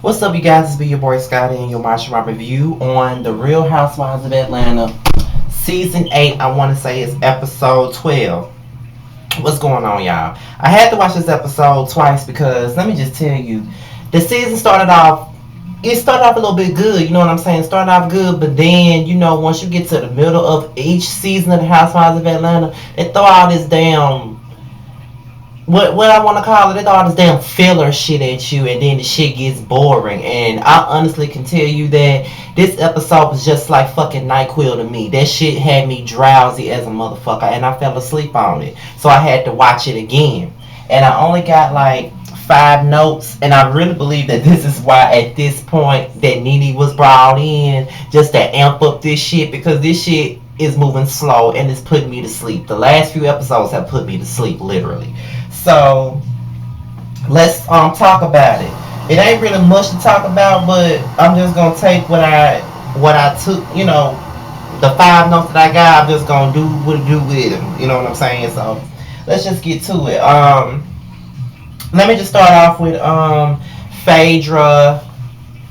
What's up, you guys? It's be your boy Scotty and your martial art review on the Real Housewives of Atlanta, season 8. I want to say it's episode 12. What's going on, y'all? I had to watch this episode twice because let me just tell you, the season started off. It started off a little bit good, you know what I'm saying? It started off good, but then, once you get to the middle of each season of the Housewives of Atlanta, they throw all this damn what I want to call it. They throw all this damn filler shit at you, and then the shit gets boring. And I honestly can tell you that this episode was just like fucking Nyquil to me. That shit had me drowsy as a motherfucker, and I fell asleep on it. So I had to watch it again, and I only got like 5 notes, and I really believe that this is why at this point that Nene was brought in just to amp up this shit, because this shit is moving slow and it's putting me to sleep. The last few episodes have put me to sleep, literally. So let's talk about it. It ain't really much to talk about, but I'm just gonna take what I took, the 5 notes that I got. I'm just gonna do what I do with them. You know what I'm saying? So let's just get to it. Let me just start off with Phaedra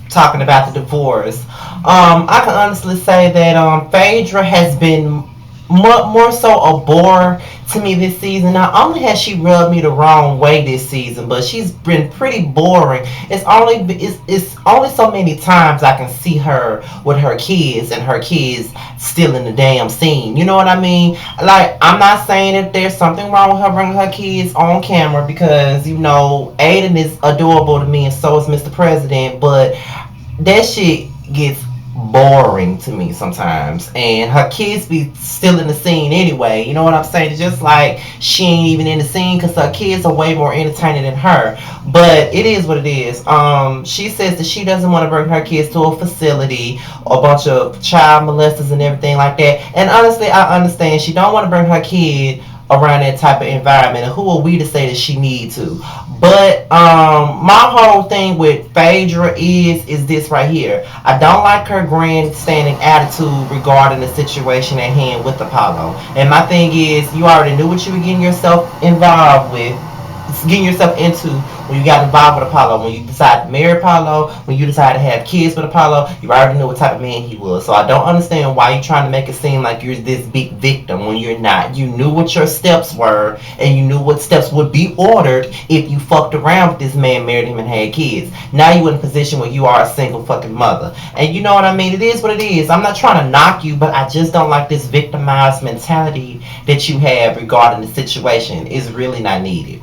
talking about the divorce. I can honestly say that Phaedra has been more so a bore to me this season. Not only has she rubbed me the wrong way this season, but she's been pretty boring. It's only so many times I can see her with her kids and her kids still in the damn scene. You know what I mean? Like, I'm not saying that there's something wrong with her bringing her kids on camera, because Aiden is adorable to me and so is Mr. President, but that shit gets boring to me sometimes, and her kids be still in the scene anyway. You know what I'm saying? It's just like she ain't even in the scene because her kids are way more entertaining than her. But it is what it is. She says that she doesn't want to bring her kids to a facility, a bunch of child molesters and everything like that. And honestly, I understand she don't want to bring her kid around that type of environment, and who are we to say that she need to? But my whole thing with Phaedra is this right here. I don't like her grandstanding attitude regarding the situation at hand with Apollo. And my thing is, you already knew what you were getting yourself involved with, getting yourself into when you got involved with Apollo. When you decided to marry Apollo, when you decided to have kids with Apollo, you already knew what type of man he was. So I don't understand why you're trying to make it seem like you're this big victim when you're not. You knew what your steps were, and you knew what steps would be ordered if you fucked around with this man, married him, and had kids. Now you're in a position where you are a single fucking mother. And you know what I mean? It is what it is. I'm not trying to knock you, but I just don't like this victimized mentality that you have regarding the situation. It's really not needed.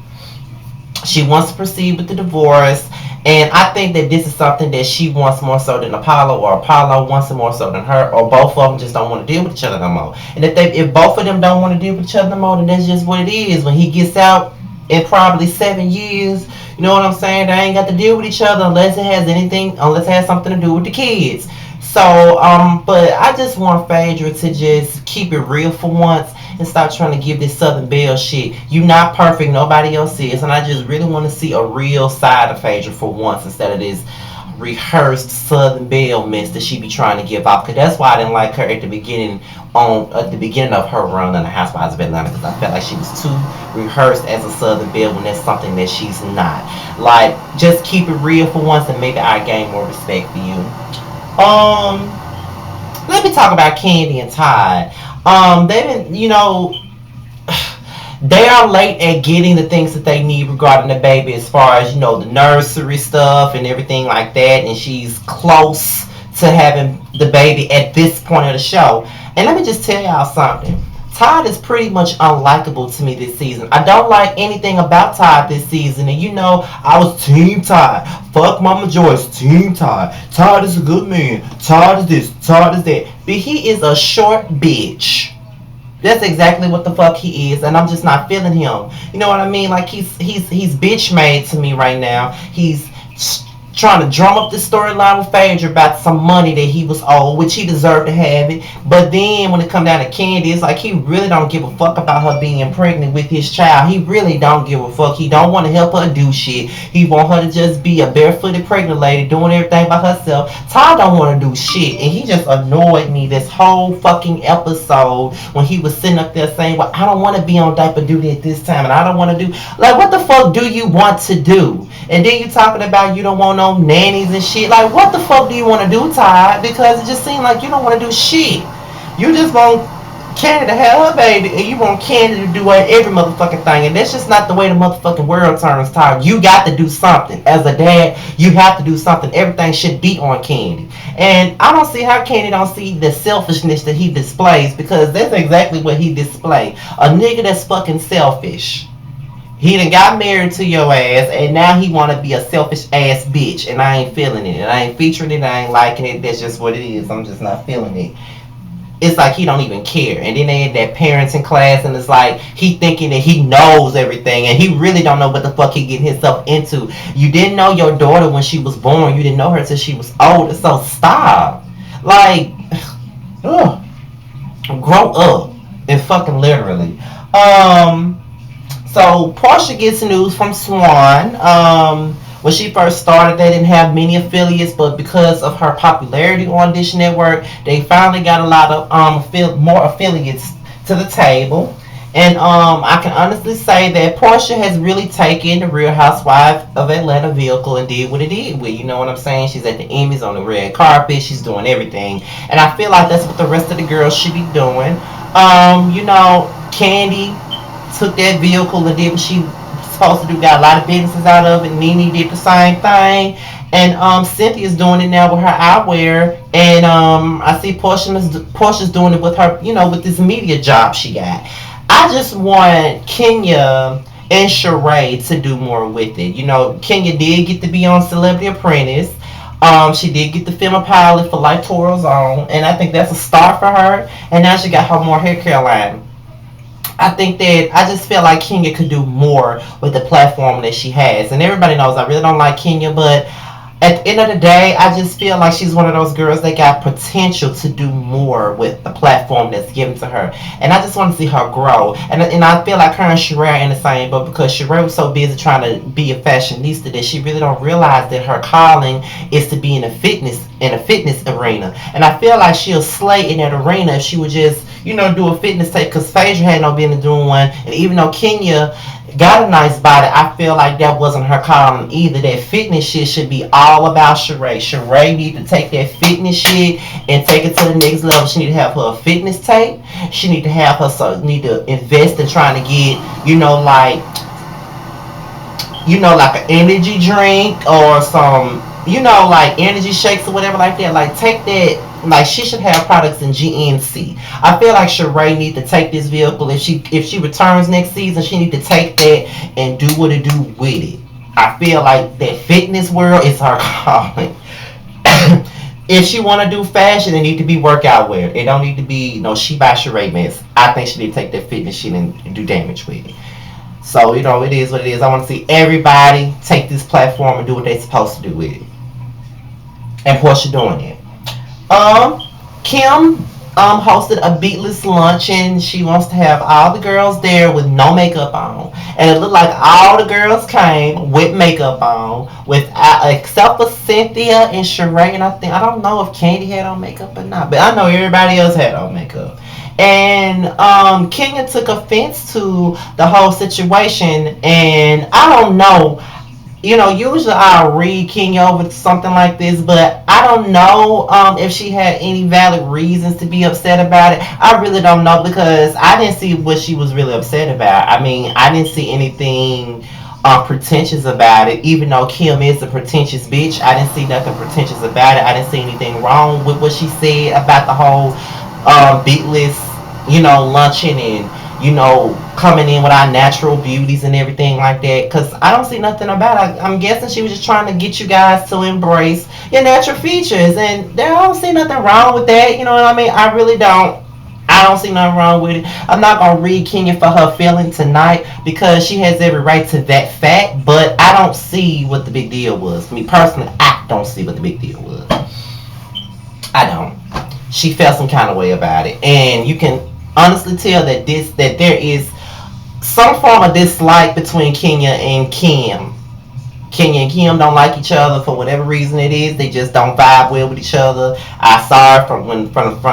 She wants to proceed with the divorce, and I think that this is something that she wants more so than Apollo, or Apollo wants it more so than her, or both of them just don't want to deal with each other no more. And if both of them don't want to deal with each other no more, then that's just what it is. When he gets out in probably 7 years, you know what I'm saying? They ain't got to deal with each other unless it has something to do with the kids. So, but I just want Phaedra to just keep it real for once and stop trying to give this Southern Belle shit. You not perfect, nobody else is, and I just really want to see a real side of Phaedra for once instead of this rehearsed Southern Belle mess that she be trying to give off. Cause that's why I didn't like her at the beginning of her run on the Housewives of Atlanta, because I felt like she was too rehearsed as a Southern Belle when that's something that she's not. Like, just keep it real for once, and maybe I gain more respect for you. Let me talk about Candy and Todd. They've been, they are late at getting the things that they need regarding the baby, as far as, the nursery stuff and everything like that. And she's close to having the baby at this point of the show. And let me just tell y'all something. Todd is pretty much unlikable to me this season. I don't like anything about Todd this season. And I was Team Todd. Fuck Mama Joyce, Team Todd. Todd is a good man. Todd is this, Todd is that. But he is a short bitch. That's exactly what the fuck he is, and I'm just not feeling him. You know what I mean? Like, he's bitch made to me right now. He's trying to drum up the storyline with Phaedra about some money that he was owed, which he deserved to have it. But then when it come down to Candy, it's like he really don't give a fuck about her being pregnant with his child. He really don't give a fuck. He don't want to help her do shit. He want her to just be a barefooted pregnant lady doing everything by herself. Todd don't want to do shit, and he just annoyed me this whole fucking episode when he was sitting up there saying, well, I don't want to be on diaper duty at this time, and I don't want to do, like, what the fuck do you want to do? And then you talking about you don't want no nannies and shit. Like, what the fuck do you want to do, Todd? Because it just seems like you don't want to do shit. You just want Candy to have her baby, and you want Candy to do every motherfucking thing, and that's just not the way the motherfucking world turns, Todd. You got to do something. As a dad, you have to do something. Everything should be on Candy. And I don't see how Candy don't see the selfishness that he displays, because that's exactly what he displayed. A nigga that's fucking selfish. He done got married to your ass, and now he want to be a selfish ass bitch, and I ain't feeling it, and I ain't featuring it, I ain't liking it. That's just what it is. I'm just not feeling it. It's like he don't even care. And then they had that parenting class, and it's like he thinking that he knows everything, and he really don't know what the fuck he getting himself into. You didn't know your daughter when she was born. You didn't know her till she was older. So stop. Like, ugh. Grow up. And fucking literally. So Portia gets news from Swan. When she first started, they didn't have many affiliates, but because of her popularity on Dish Network, they finally got a lot of more affiliates to the table. And I can honestly say that Portia has really taken the Real Housewives of Atlanta vehicle and did what it did with. You know what I'm saying? She's at the Emmys on the red carpet. She's doing everything, and I feel like that's what the rest of the girls should be doing. Candy took that vehicle and did what she supposed to do. Got a lot of businesses out of it. Nene did the same thing, and Cynthia's doing it now with her eyewear, and I see Portia's doing it with her, with this media job she got. I just want Kenya and Sheree to do more with it. Kenya did get to be on Celebrity Apprentice. She did get to film a pilot for Like Toro's On, and I think that's a start for her. And now she got her more hair care line. I just feel like Kenya could do more with the platform that she has. And everybody knows I really don't like Kenya, but at the end of the day, I just feel like she's one of those girls that got potential to do more with the platform that's given to her. And I just want to see her grow. And I feel like her and Sheree are in the same boat, because Sheree was so busy trying to be a fashionista that she really don't realize that her calling is to be in a fitness arena. And I feel like she'll slay in that arena if she would just, do a fitness tape, because Phaedra had no business doing one. And even though Kenya got a nice body, I feel like that wasn't her calling either. That fitness shit should be all about Sheree. Sheree need to take that fitness shit and take it to the next level. She need to have her a fitness tape. She need to have her need to invest in trying to get, like an energy drink or some, like energy shakes or whatever like that. Like, take that. Like, she should have products in GNC. I feel like Sheree need to take this vehicle. If she returns next season, she need to take that and do what it do with it. I feel like that fitness world is her calling. If she want to do fashion, it need to be workout wear. It don't need to be she by Sheree mess. I think she need to take that fitness shit and do damage with it. So, it is what it is. I want to see everybody take this platform and do what they supposed to do with it. And Portia doing it. Kim hosted a beatless lunch, and she wants to have all the girls there with no makeup on. And it looked like all the girls came with makeup on, except for Cynthia and Sheree. And I don't know if Candy had on makeup or not, but I know everybody else had on makeup. And Kenya took offense to the whole situation, and I don't know. Usually I'll read Kenya over something like this, but I don't know if she had any valid reasons to be upset about it. I really don't know, because I didn't see what she was really upset about. I mean, I didn't see anything pretentious about it, even though Kim is a pretentious bitch. I didn't see nothing pretentious about it. I didn't see anything wrong with what she said about the whole beatless, luncheon and coming in with our natural beauties and everything like that. Because I don't see nothing about it. I'm guessing she was just trying to get you guys to embrace your natural features. And I don't see nothing wrong with that. You know what I mean? I really don't. I don't see nothing wrong with it. I'm not going to read Kenya for her feeling tonight, because she has every right to that fact. But I don't see what the big deal was. Me personally, I don't see what the big deal was. I don't. She felt some kind of way about it. And you can honestly tell that there is some form of dislike between Kenya and Kim. Kenya and Kim don't like each other for whatever reason it is. They just don't vibe well with each other. I saw it from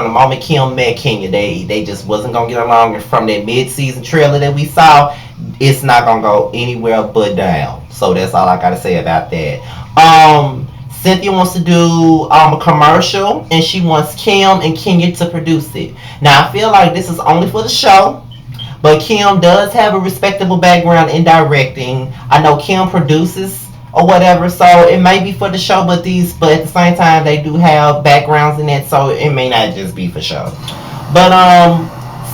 the moment Kim met Kenya. They just wasn't gonna get along. And from that mid-season trailer that we saw, it's not gonna go anywhere but down. So that's all I gotta say about that. Cynthia wants to do a commercial, and she wants Kim and Kenya to produce it. Now I feel like this is only for the show, but Kim does have a respectable background in directing. I know Kim produces or whatever, so it may be for the show, but at the same time they do have backgrounds in it, so it may not just be for show. But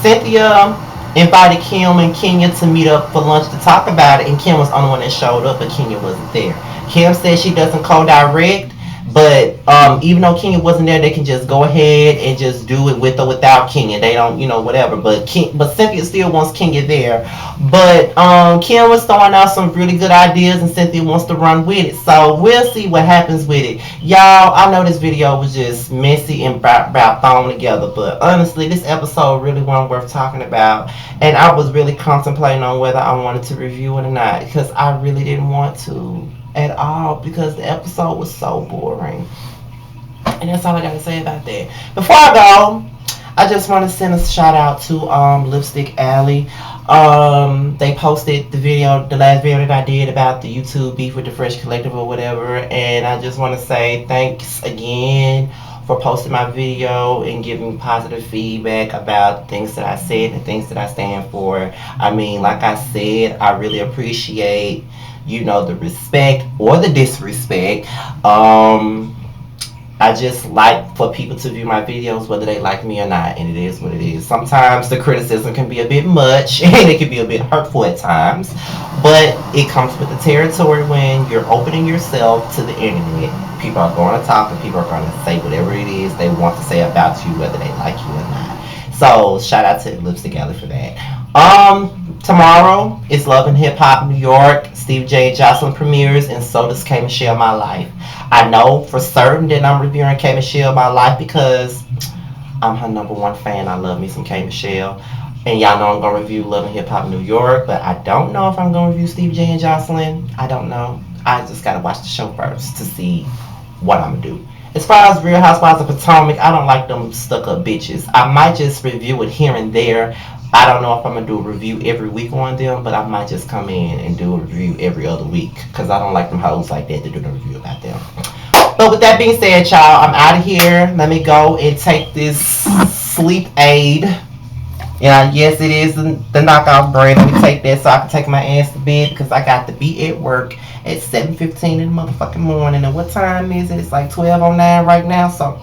Cynthia invited Kim and Kenya to meet up for lunch to talk about it, and Kim was the only one that showed up, but Kenya wasn't there. Kim said she doesn't co-direct, but even though Kenya wasn't there, they can just go ahead and just do it with or without Kenya. They don't, whatever. But Cynthia still wants Kenya there. But Kim was throwing out some really good ideas, and Cynthia wants to run with it. So we'll see what happens with it, y'all. I know this video was just messy and about thrown together, but honestly, this episode really wasn't worth talking about, and I was really contemplating on whether I wanted to review it or not because I really didn't want to at all because the episode was so boring. And that's all I gotta say about that. Before I go, I just want to send a shout out to Lipstick Alley. They posted the last video that I did about the YouTube beef with the Fresh Collective or whatever, and I just want to say thanks again for posting my video and giving positive feedback about things that I said and things that I stand for. I mean, like I said, I really appreciate the respect or the disrespect. I just like for people to view my videos whether they like me or not, and it is what it is. Sometimes the criticism can be a bit much and it can be a bit hurtful at times, but it comes with the territory when you're opening yourself to the internet. People are going to talk and people are going to say whatever it is they want to say about you, whether they like you or not. So shout out to Lipstick Alley for that. Tomorrow is Love and Hip Hop New York. Steve J and Jocelyn premieres, and so does K Michelle My Life. I know for certain that I'm reviewing K Michelle My Life because I'm her number one fan. I love me some K Michelle. And y'all know I'm going to review Love and Hip Hop New York, but I don't know if I'm going to review Steve J and Jocelyn. I don't know. I just got to watch the show first to see what I'm going to do. As far as Real Housewives of Potomac, I don't like them stuck up bitches. I might just review it here and there. I don't know if I'm going to do a review every week on them, but I might just come in and do a review every other week because I don't like them hoes like that to do the review about them. But with that being said, y'all, I'm out of here. Let me go and take this sleep aid. Yes, it is the knockoff brand. Let me take that so I can take my ass to bed because I got to be at work at 7:15 in the motherfucking morning. And what time is it? It's like 12:09 right now. So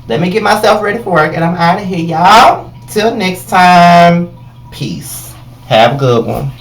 let me get myself ready for work and I'm out of here, y'all. Till next time, peace. Have a good one.